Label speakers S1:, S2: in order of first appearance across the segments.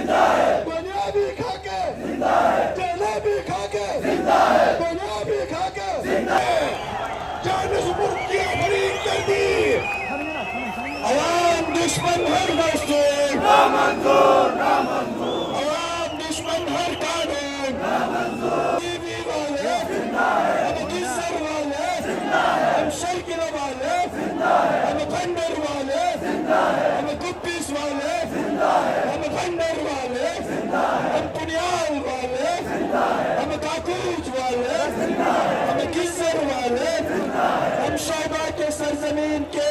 S1: دنیا بھی کھا کے جیلیں بھی کھا کے دنیا بھی کھا کے جانشمر کی فریق کر دی عوام دشمن ہر دستور عوام دشمن ہر قانون ٹی وی والے ہم کسر والے ہم شرکل والے ہم کھنڈر والے ہم کپیس والے ہم کھنڈر والے ہم پنیال والے ہم کاکوچ والے ہم کسر والے ہم شعبہ کے سرزمین کے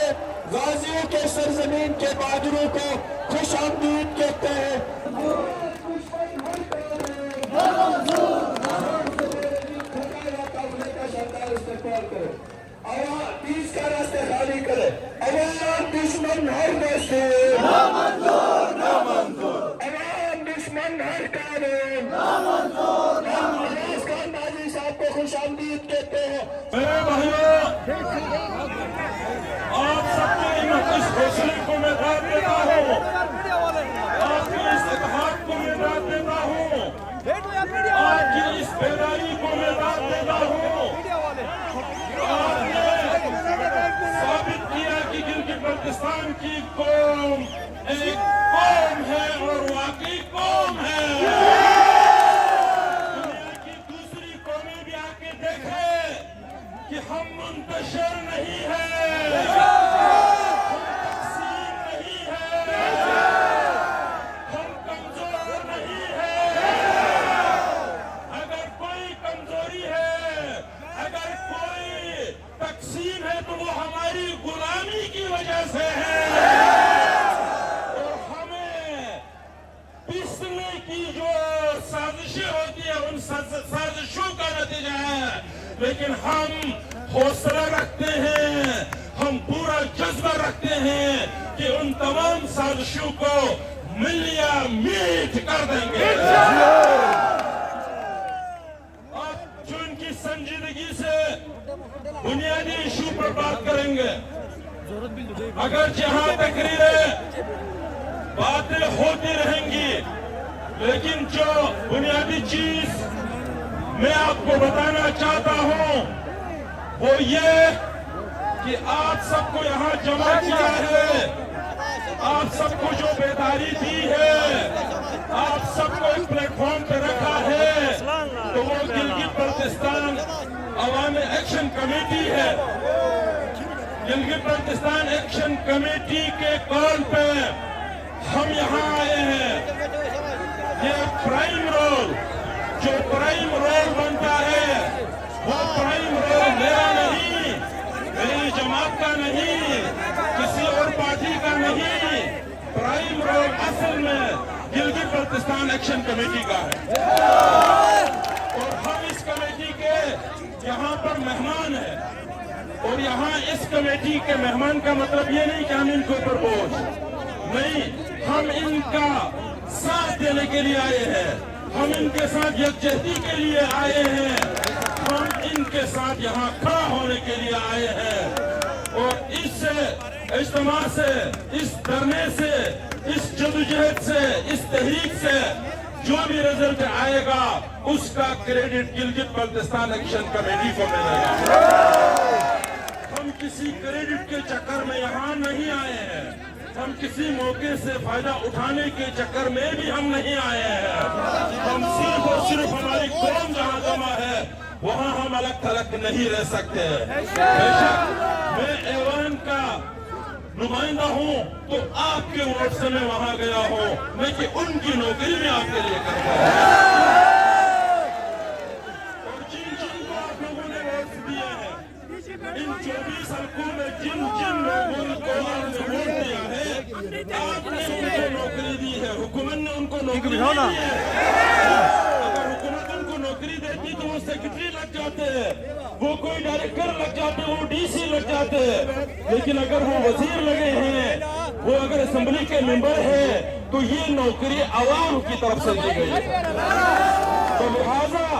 S1: غازیوں کے سرزمین کے بہادروں کو خوش آمدید کہتے ہیں تیس کا راستے خالی کرے عوام دشمن ہر دستور عوام دشمن ہر قانون ہم عباس خان بازی صاحب کو خوش آمدید کہتے ہیں
S2: میرے بھائیوں آپ سب کے اس حوصلے کو میں داد دیتا ہوں آپ کے اس اتحاد کو میں داد دیتا ہوں آپ کی اس بیداری کو میں داد دیتا ہوں آپ نے ثابت کیا کہ گلگت بلتستان کی قوم ایک قوم ہے اور واقعی قوم ہے دنیا کی دوسری قومیں بھی آ کے دیکھیں کہ ہم منتشر نہیں ہیں ہم تقسیم نہیں ہیں ہم کمزور نہیں ہیں اگر کوئی کمزوری ہے اگر کوئی تقسیم ہے تو وہ ہماری غلامی کی وجہ سے ہے اور ہمیں پیسنے کی جو سازشیں ہوتی ہیں ان سازشوں کا نتیجہ ہے لیکن ہم حوصلہ رکھتے ہیں ہم پورا جذبہ رکھتے ہیں کہ ان تمام سازشوں کو ملیا میٹ کر دیں گے آپ جو ان کی سنجیدگی سے بنیادی ایشو پر بات کریں گے اگر جہاں تقریریں باتیں ہوتی رہیں گی لیکن جو بنیادی چیز میں آپ کو بتانا چاہتا ہوں وہ یہ کہ آپ سب کو یہاں جمع کیا ہے آپ سب کو جو بیداری دی ہے آپ سب کو ایک پلیٹ فارم پہ رکھا ہے تو وہ گلگت بلتستان عوامی ایکشن کمیٹی ہے گلگت بلتستان ایکشن کمیٹی کے کال پہ ہم یہاں آئے ہیں یہ پرائم رول جو پرائم رول بنتا ہے وہ پرائم رول میرا نہیں میری جماعت کا نہیں کسی اور پارٹی کا نہیں پرائم رول اصل میں گلگت بلتستان ایکشن کمیٹی کا ہے اور ہم اس کمیٹی کے یہاں پر مہمان ہیں اور یہاں اس کمیٹی کے مہمان کا مطلب یہ نہیں کہ ہم ان کے اوپر بوجھ نہیں ہم ان کا ساتھ دینے کے لیے آئے ہیں ہم ان کے ساتھ یکجہتی کے لیے آئے ہیں ہم ان کے ساتھ یہاں کھڑا ہونے کے لیے آئے ہیں اور اس سے اجتماع سے اس دھرنے سے اس جدوجہد سے اس تحریک سے جو بھی رزلٹ آئے گا اس کا credit Gilgit Baltistan action committee کو ملے گا ہم کسی کریڈٹ کے چکر میں یہاں نہیں آئے ہیں ہم کسی موقع سے فائدہ اٹھانے کے چکر میں بھی ہم نہیں آئے ہیں ہم صرف اور صرف ہماری قوم جہاں جمع ہے وہاں ہم الگ تھلگ نہیں رہ سکتے بے شک میں ایوان کا نمائندہ ہوں تو آپ کے ووٹ سے میں وہاں گیا ہوں میں کہ ان کی نوکری میں آپ کے لیے کرتا ہوں اور جن جن کو آپ لوگوں نے ووٹ دیے ہیں ان 24 حلقوں میں جن جن لوگوں کو آپ نے ووٹ دیا ہے آپ نے ان کو نوکری دی ہے حکومت نے ان کو نوکری دی ہے اگر حکومت ان کو نوکری دیتی تو وہ سیکرٹری لگ جاتے ہیں وہ کوئی ڈائریکٹر لگ جاتے ہیں وہ ڈی سی لگ جاتے ہیں لیکن اگر وہ وزیر لگے ہیں وہ اگر اسمبلی کے ممبر ہیں تو یہ نوکری عوام کی طرف سے دی گئی ہے تو لہٰذا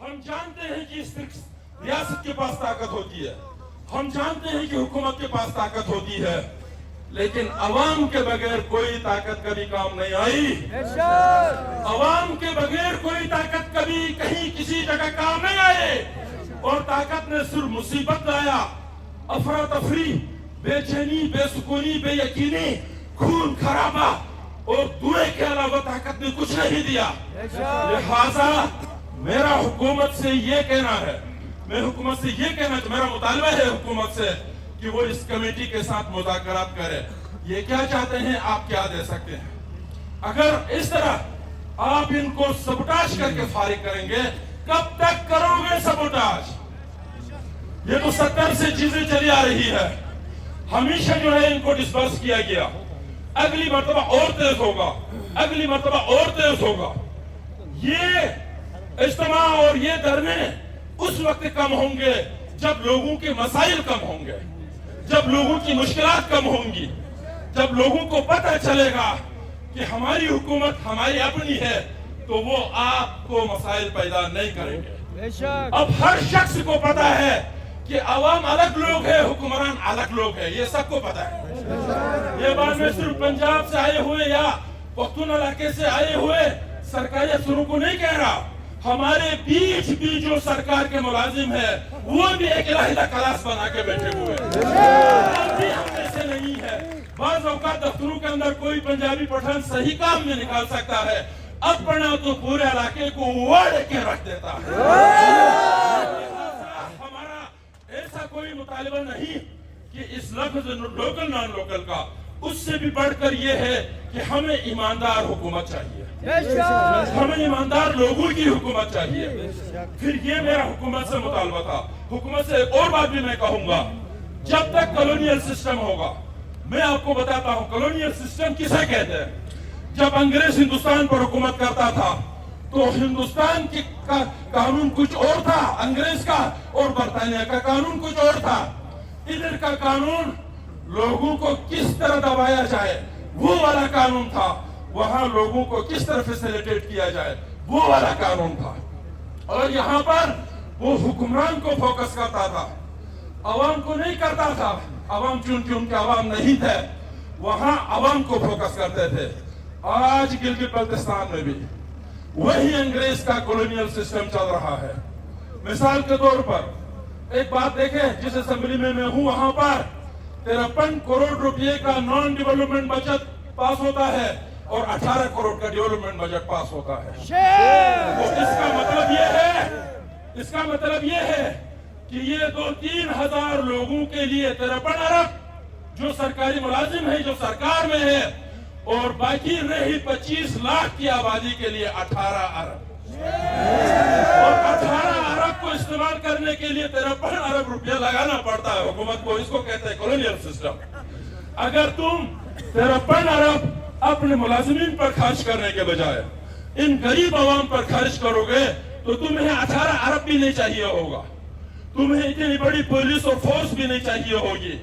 S2: ہم جانتے ہیں کہ اس ریاست کے پاس طاقت ہوتی ہے, ہم جانتے ہیں کہ حکومت کے پاس طاقت ہوتی ہے, لیکن عوام کے بغیر کوئی طاقت کبھی کام نہیں آئی. عوام کے بغیر کوئی طاقت کبھی کہیں کسی جگہ کام نہیں آئے. اور طاقت نے صرف مصیبت لایا, افراتفری, بے چینی, بے سکونی, بے یقینی, خون خرابہ اور دھوئے کے علاوہ طاقت نے کچھ نہیں دیا. لہذا میرا حکومت سے یہ کہنا ہے, میرا مطالبہ ہے حکومت سے کہ وہ اس کمیٹی کے ساتھ مذاکرات کرے. یہ کیا چاہتے ہیں, آپ کیا دے سکتے ہیں. اگر اس طرح آپ ان کو سبوٹاج کر کے فارغ کریں گے, کب تک کرو گے سبوٹاج؟ یہ تو 70 سے چیزیں چلی آ رہی ہے, ہمیشہ جو ہے ان کو ڈسبرس کیا گیا. اگلی مرتبہ اور تیز ہوگا, اگلی مرتبہ اور تیز ہوگا. یہ اجتماع اور یہ دھرنے اس وقت کم ہوں گے جب لوگوں کے مسائل کم ہوں گے, جب لوگوں کی مشکلات کم ہوں گی, جب لوگوں کو پتہ چلے گا کہ ہماری حکومت ہماری اپنی ہے, تو وہ آپ کو مسائل پیدا نہیں کریں گے. اب ہر شخص کو پتہ ہے کہ عوام الگ لوگ ہے, حکمران الگ لوگ ہے, یہ سب کو پتہ ہے. یہ بات میں صرف پنجاب سے آئے ہوئے یا پختون علاقے سے آئے ہوئے سرکاری افسروں کو نہیں کہہ رہا. ہمارے بیچ بھی جو سرکار کے ملازم ہے وہ بھی ایک علیحدہ کلاس بنا کے بیٹھے ہوئے ہیں. ہم ایسے نہیں ہے. بعض اوقات دفتروں کے اندر کوئی پنجابی پٹھان صحیح کام میں نکال سکتا ہے, اپنا تو پورے علاقے کو وڑ کے رکھ دیتا ہے. ہمارا ایسا کوئی مطالبہ نہیں کہ اس لفظ لوکل نان لوکل کا, اس سے بھی بڑھ کر یہ ہے کہ ہمیں ایماندار حکومت چاہیے, ہمیں ایماندار لوگوں کی حکومت چاہیے. پھر یہ میرا حکومت سے مطالبہ تھا. حکومت سے ایک اور بات بھی میں کہوں گا, جب تک کالونیل سسٹم ہوگا, میں آپ کو بتاتا ہوں کالونیل سسٹم کسے کہتے ہیں. جب انگریز ہندوستان پر حکومت کرتا تھا تو ہندوستان کی قانون کچھ اور تھا, انگریز کا اور برطانیہ کا قانون کچھ اور تھا. ادھر کا قانون لوگوں کو کس طرح دبایا جائے وہ والا قانون تھا, وہاں لوگوں کو کس طرح فیسیلیٹیٹ کیا جائے وہ والا قانون تھا. اور یہاں پر وہ حکمران کو فوکس کرتا تھا, عوام کو نہیں کرتا تھا. عوام چونکہ ان کے عوام نہیں تھے, وہاں عوام کو فوکس کرتے تھے. آج گلگت بلتستان میں بھی وہی انگریز کا کولونیل سسٹم چل رہا ہے. مثال کے طور پر ایک بات دیکھیں, جس اسمبلی میں ہوں وہاں پر 53 کروڑ روپے کا نان ڈیولپمنٹ بجٹ پاس ہوتا ہے اور 18 کروڑ کا ڈیولپمنٹ بجٹ پاس ہوتا ہے. تو اس کا مطلب یہ ہے کہ یہ 2-3 ہزار لوگوں کے لیے 53 ارب جو سرکاری ملازم ہیں جو سرکار میں ہے, اور باقی رہی 25 لاکھ کی آبادی کے لیے 18 ارب. اور 18 ارب کو استعمال کرنے کے لیے 53 ارب روپیہ لگانا پڑتا ہے حکومت کو. اس کو کہتے ہیں کولونیل سسٹم. اگر تم 53 ارب اپنے ملازمین پر خرچ کرنے کے بجائے ان غریب عوام پر خرچ کرو گے تو تمہیں 18 ارب بھی نہیں چاہیے ہوگا, تمہیں اتنی بڑی پولیس اور فورس بھی نہیں چاہیے ہوگی,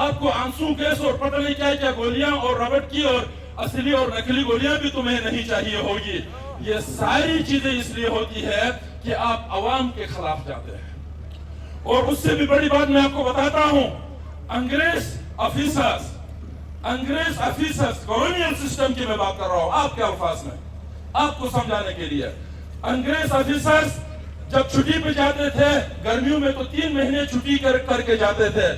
S2: آپ کو آنسو گیس اور پتہ نہیں کیا کیا گولیاں اور ربڑ کی اور اصلی اور نکلی گولیاں بھی تمہیں نہیں چاہیے ہوگی. یہ ساری چیزیں اس لیے ہوتی ہے کہ آپ عوام کے خلاف جاتے ہیں. اور اس سے بھی بڑی بات میں آپ کو بتاتا ہوں, انگریز آفیسرز کالونیل سسٹم کی میں بات کر رہا ہوں آپ کے الفاظ میں, آپ کو سمجھانے کے لیے. انگریز آفیسرز جب چھٹی پہ جاتے تھے گرمیوں میں تو 3 مہینے چھٹی کر کے جاتے تھے.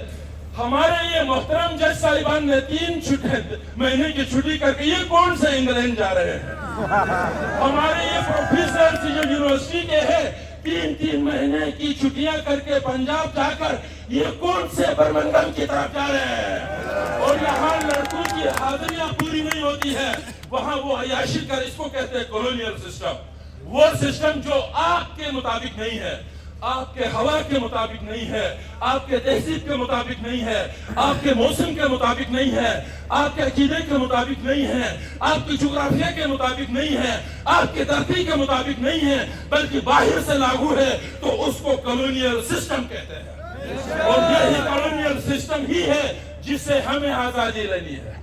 S2: ہمارے یہ محترم جج صاحبان نے 3 مہینے کی چھٹی کر کے یہ کون سے انگلینڈ جا رہے ہیں. ہمارے یہ پروفیسر جو یونیورسٹی کے ہیں 3 مہینے کی چھٹیاں کر کے پنجاب جا کر یہ کون سے برمنگھم کی طرف جا رہے ہیں. اور یہاں لڑکوں کی حاضریاں پوری نہیں ہوتی ہے, وہاں وہ عیاشی کر, اس کو کہتے ہیں کولونیل سسٹم. وہ سسٹم جو آپ کے مطابق نہیں ہے, آپ کے ہوا کے مطابق نہیں ہے, آپ کے تہذیب کے مطابق نہیں ہے, آپ کے موسم کے مطابق نہیں ہے, آپ کے عقیدے کے مطابق نہیں ہے, آپ کی جغرافیہ کے مطابق نہیں ہے, آپ کے دھرتی کے مطابق نہیں ہے, بلکہ باہر سے لاگو ہے تو اس کو کالونیل سسٹم کہتے ہیں. اور یہی کالونیل سسٹم ہی ہے جس سے ہمیں آزادی لینی ہے.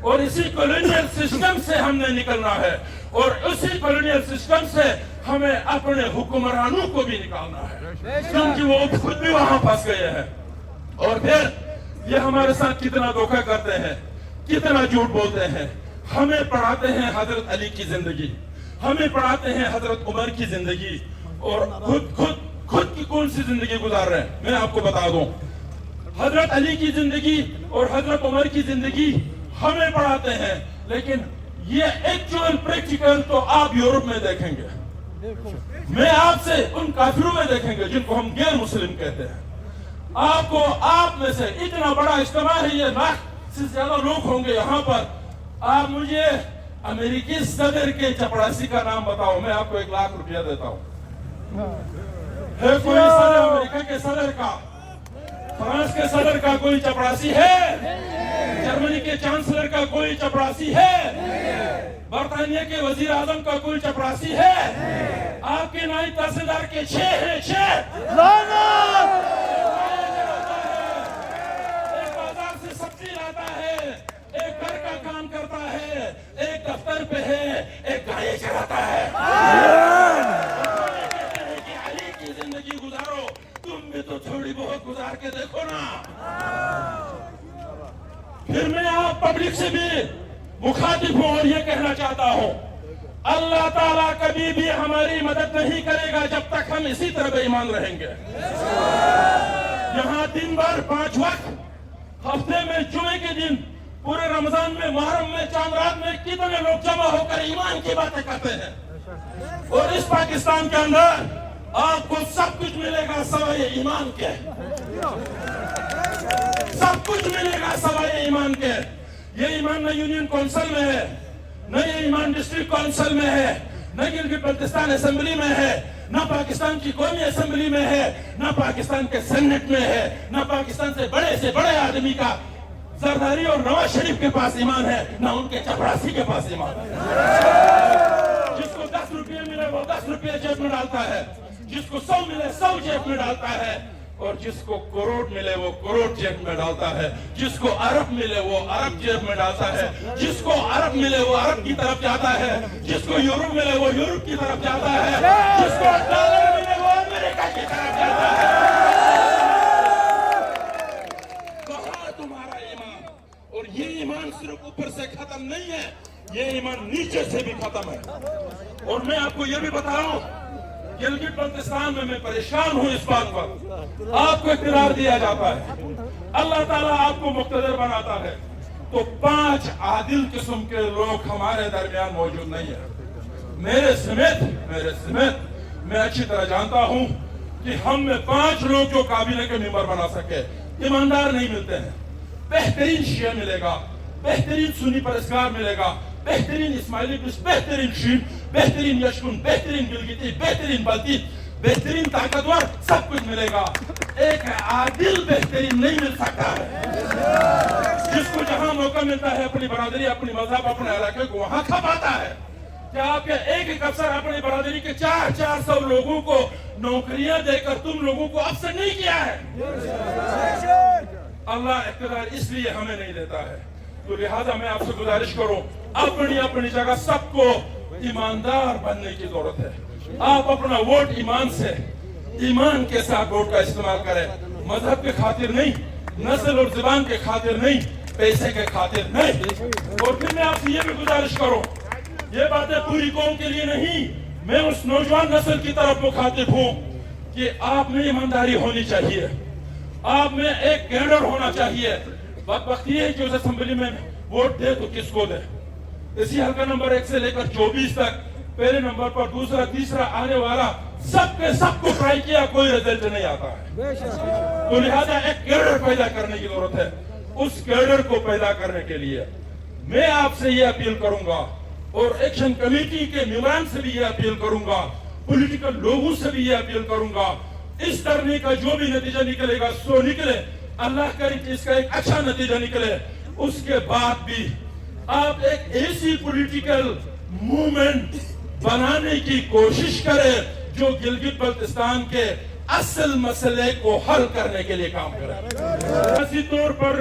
S2: اور اسی کولونیل سسٹم سے ہم نے نکلنا ہے اور اسی کولونیل سسٹم سے ہمیں اپنے حکمرانوں کو بھی نکالنا ہے کیونکہ وہ خود بھی وہاں پھنس گئے ہیں. اور پھر یہ ہمارے ساتھ کتنا دھوکہ کرتے ہیں, کتنا جھوٹ بولتے ہیں. ہمیں پڑھاتے ہیں حضرت علی کی زندگی, ہمیں پڑھاتے ہیں حضرت عمر کی زندگی, اور خود کی کون سی زندگی گزار رہے ہیں. میں آپ کو بتا دوں, حضرت علی کی زندگی اور حضرت عمر کی زندگی ہمیں پڑھاتے ہیں, لیکن یہ ایکچوئل پریکٹیکل تو آپ یورپ میں دیکھیں گے, میں آپ سے ان کافروں میں دیکھیں گے جن کو ہم غیر مسلم کہتے ہیں. آپ میں سے اتنا بڑا اجتماع ہے, یہ لاکھ سے زیادہ لوگ ہوں گے یہاں پر. آپ مجھے امریکی صدر کے چپڑاسی کا نام بتاؤ, میں آپ کو 1 لاکھ روپیہ دیتا ہوں. ہے کوئی صدر امریکہ کے صدر کا, فرانس کے صدر کا کوئی چپڑاسی ہے؟ جرمنی کے چانسلر کا کوئی چپڑاسی ہے؟ برطانیہ کے وزیر اعظم کا کوئی چپڑاسی ہے؟ آپ کے نائب تحصیلدار کے 6 ہیں, 6. ایک بازار سے سبزی لاتا ہے, ایک گھر کا کام کرتا ہے, ایک دفتر پہ ہے, ایک گاڑی چلاتا ہے. علی کی زندگی گزارو, تم بھی تو تھوڑی بہت گزار کے دیکھو نا. پھر میں آپ پبلک سے بھی مخاطب ہوں اور یہ کہنا چاہتا ہوں, اللہ تعالیٰ کبھی بھی ہماری مدد نہیں کرے گا جب تک ہم اسی طرح بے ایمان رہیں گے. یہاں دن بھر 5 وقت, ہفتے میں جمعے کے دن, پورے رمضان میں, محرم میں, چاند رات میں کتنے لوگ جمع ہو کر ایمان کی باتیں کرتے ہیں. اور اس پاکستان کے اندر آپ کو سب کچھ ملے گا سوائے ایمان کے, سب کچھ ملے گا سوائے ایمان کے. یہ ایمان نہ یونین کونسل میں ہے, نہ یہ ایمان ڈسٹرکٹ کونسل میں ہے, نہ گلگت بلتستان اسمبلی میں ہے, نہ پاکستان کی قومی اسمبلی میں ہے, نہ پاکستان کے سینٹ میں ہے, نہ پاکستان سے بڑے آدمی کا زرداری اور نواز شریف کے پاس ایمان ہے, نہ ان کے چپڑاسی کے پاس ایمان ہے. جس کو 10 روپے ملے وہ 10 روپے جیب میں ڈالتا ہے, جس کو 100 ملے 100 جیب میں ڈالتا ہے, اور جس کو کروڑ ملے وہ کروڑ جیب میں ڈالتا ہے, جس کو ارب ملے وہ ارب جیب میں ڈالتا ہے, جس کو عرب ملے وہ عرب کی طرف جاتا ہے, جس کو یورپ ملے وہ یورپ کی طرف جاتا ہے, جس کو ڈالر ملے وہ امریکہ کی طرف جاتا ہے. کہاں تمہارا ایمان؟ اور یہ ایمان صرف اوپر سے ختم نہیں ہے, یہ ایمان نیچے سے بھی ختم ہے. اور میں آپ کو یہ بھی بتاؤں, گلگت بلتستان میں پریشان ہوں اس بات پر. آپ کو اقتدار دیا جاتا ہے, اللہ تعالیٰ آپ کو مقتدر بناتا ہے, تو 5 عادل قسم کے لوگ ہمارے درمیان موجود نہیں ہیں. میرے سمیت میں اچھی طرح جانتا ہوں کہ ہم میں 5 لوگ جو کابینہ کے ممبر بنا سکے, ایماندار نہیں ملتے ہیں. بہترین شیعہ ملے گا, بہترین سنی پرستگار ملے گا, بہترین اسماعیلی بس, بہترین شیعہ, بہترین یشکن, بہترین گلگتی, بہترین بلتی, بہترین طاقتور, سب کچھ ملے گا. ایک عادل بہترین نہیں مل سکتا ہے, جس کو جہاں موقع ملتا ہے اپنی برادری, اپنی مذہب, اپنے علاقے کو وہاں کھپاتا ہے. کیا آپ کے ایک افسر اپنی برادری کے 400 لوگوں کو نوکریاں دے کر تم لوگوں کو افسر نہیں کیا ہے؟ اللہ اقتدار اس لیے ہمیں نہیں دیتا ہے. تو لہذا میں آپ سے گزارش کروں, اپنی جگہ سب کو ایماندار بننے کی ضرورت ہے. آپ اپنا ووٹ ایمان کے ساتھ ووٹ کا استعمال کریں, مذہب کے خاطر نہیں, نسل اور زبان کے خاطر نہیں, پیسے کے خاطر نہیں. اور پھر میں آپ سے یہ بھی گزارش کروں, یہ باتیں پوری قوم کے لیے نہیں, میں اس نوجوان نسل کی طرف مخاطب ہوں کہ آپ میں ایمانداری ہونی چاہیے, آپ میں ایک کیڈر ہونا چاہیے. وقت یہ ہے کہ اس اسمبلی میں ووٹ دے تو کس کو دے. اسی حلقہ نمبر 1 سے لے کر 24 تک پہلے نمبر پر, دوسرا, تیسرا آنے والا سب کو ٹرائی کیا, کوئی رزلٹ نہیں آتا ہے. تو لہذا ایک کیڈر پیدا کرنے کی ضرورت ہے. اس کیڈر کو پیدا کرنے کے لیے میں آپ سے یہ اپیل کروں گا, اور ایکشن کمیٹی کے ممبران سے بھی یہ اپیل کروں گا, پولیٹیکل لوگوں سے بھی یہ اپیل کروں گا, اس دھرنے کا جو بھی نتیجہ نکلے گا سو نکلے, اللہ کرے کہ اس کا ایک اچھا نتیجہ نکلے. اس کے بعد بھی آپ ایک ایسی پولیٹیکل موومنٹ بنانے کی کوشش کریں جو گلگت بلتستان کے اصل مسئلے کو حل کرنے کے لیے کام کرے. سیاسی طور پر